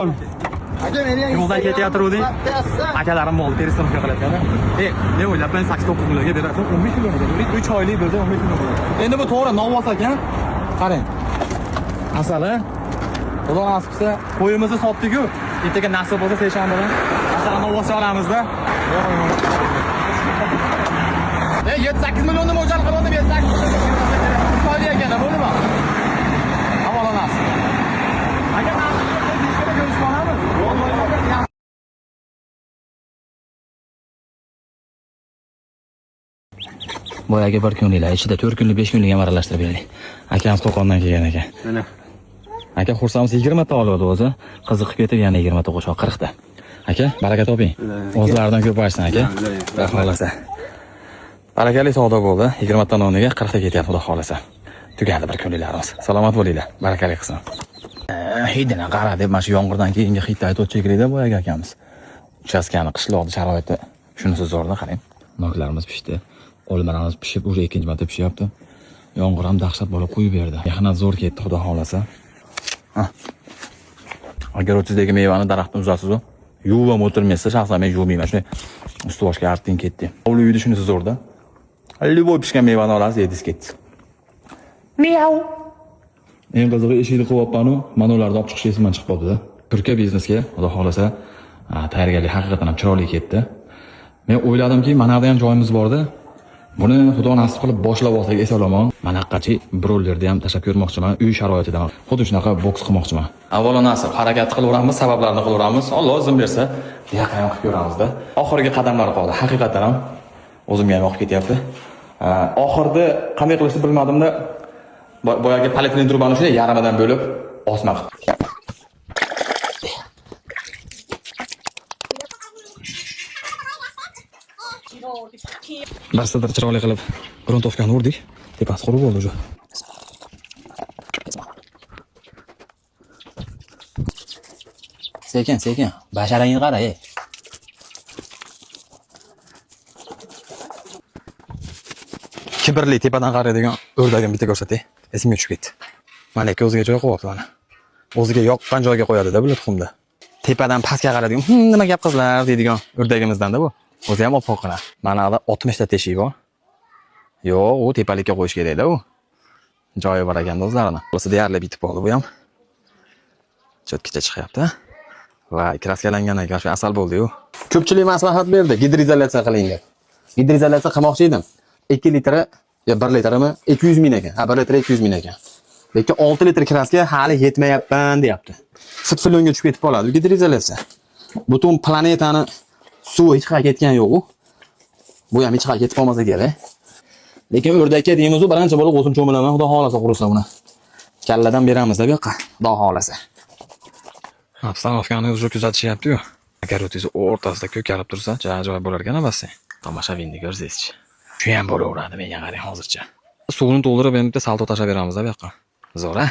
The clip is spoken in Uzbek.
Aka meni yo'ldan ketayotganding. Akalarim mol terisini qilyapti. Ne o'ylab ben 8-9 millionga berasan, 15 million. 3 oylik bersa 15 million. Endi bu to'g'ri novvos ekan. Qarang. Asali Xudo nasib qilsa qo'yimizni sotdik-ku. Ertaga nasib bo'lsa seshanbadan asali novvos olamizda. 7-8 millionni mo'ljal qildim, 7-8 million. Qo'ydi ekan, bo'ldimi? Avvalo nasib. Aka nasib qilsa ishga ko'rishib olamiz. Boyaga bir kunliklar ichida 4 kunlik 5 kunlik ham aralashtirib berdik. Akamiz Qo'qondan kelgan ekan. Mana. Aka xursamiz 20 ta oladi o'zi. Qiziqib ketib yana 20 ta qo'shoq 40 ta. Aka, baraka toping. O'zlaridan ko'p aytsin aka. Xudo xolasa. Barakali savdo bo'ldi. 20 ta noniga 40 ta ketyapti xudo xolasa. Tugadi bir kunliklarimiz. Salomat bo'linglar. Barakali qilsin. Hidini qara deb mana shu yomg'irdan keyingi hidni aytib cheklaydi boyaga akamiz. Uchastkani qishloqni sharoiti shunisi zo'rda qarang. Noklarimiz pishdi. Olmalarimiz pishib, уже ikkinchi marta pishyapti. Yomg'ir ham dahshat bo'lib quyib berdi. Mehnat zo'r ketdi xudo xolasa. Agar o'zingizdagi mevani daraxtdan uzasiz-ku, yuvib o'tirmaysiz, shaxsan men yuvmayman. Shunday usti-boshga artding ketdi. Hovli uyda shunisi zo'rda. Liboy pishgan mevani olasiz, yedingiz ketdi. Miau. Eng qizig'i eshikni qo'yapman-u, mana ularni olib chiqish esimdan chiqib qoldi-da. Turkiya biznesga xudo xolasa tayyorgarlik haqiqatan ham chiroyli ketdi. Men o'yladimki, mana yerda ham joyimiz bor-da. Buni xudo nasib qilib boshlab olsak esalomon, manaqachi brollerni ham tashlab ko'rmoqchiman, uy sharoitida. Xuddi shunaqa boks qilmoqchiman. Avvalo nasib, harakat qilaveramiz, sabablarni qilaveramiz. Alloh o'zim bersa, yaqin ham qilib ko'ramiz-da. Oxirgi qadamlar qoldi. Haqiqatan ham o'zimga ham yoqib ketyapti. Oxirda qanday qilishni bilmadim-da, boyagi polietilen trubani shunday yarmidan bo'lib osma qildim. Bastadir chiroyli qilib gruntovkani urdik. Tepasi qurib bo'ldi o'sha. Sekin. Basharangni qara, ey. Kibrli tepadan qaraydigan o'rdagim bitta ko'rsatay. Esimga tushib ketdi. Mana ikki o'ziga joy qo'yapti mana. O'ziga yoqqan joyga qo'yadi-da bu tuxumda. Tepadan pastga qaraydigan, nima gap qizlar deydigan o'rdagimizdan-da bu. O'zi ham oppoqqina. Mana da 60 ta teshik bor. Yo'q, u tepalikka qo'yish kerak-da u. Joyi bor ekanda o'zlarini. Bo'lsa deyarli bitib qoldi bu ham. Chotkicha chiqyapti. Va kraskalangandan keyin shu asal bo'ldi-yu. Ko'pchilik maslahat berdi, gidroizolyatsiya qiling deb. Gidroizolyatsiya qilmoqchi edim. 2 litri, yo 1 litrimi 200 ming ekan. 1 litr 200 ming ekan. Lekin 6 litr kraska hali yetmayapman deyapti. Fitfilonga tushib ketib qoladi gidroizolyatsiya. Butun planetani suv hech qayerga ketgan yo'q. Bu ham hech qayerga ketib qolmasa kerak. Lekin o'rdakka deymiz-ku, birinchi bo'lib o'zim cho'milaman, xudo xolasa qursa buni. Kalladan beramiz-da bu yoqqa, xudo xolasa. Obstanovkani o'zi kuzatishyapti-yu. Agar o'tingiz o'rtasida ko'karib tursa, joy bo'lar ekan avvasi. Tomoshabinni ko'rsangiz-chi. Shu ham bo'laveradi menga qarang hozircha. Suvni to'ldirib endi salto tashlab beramiz-da bu yoqqa. Zo'r-a?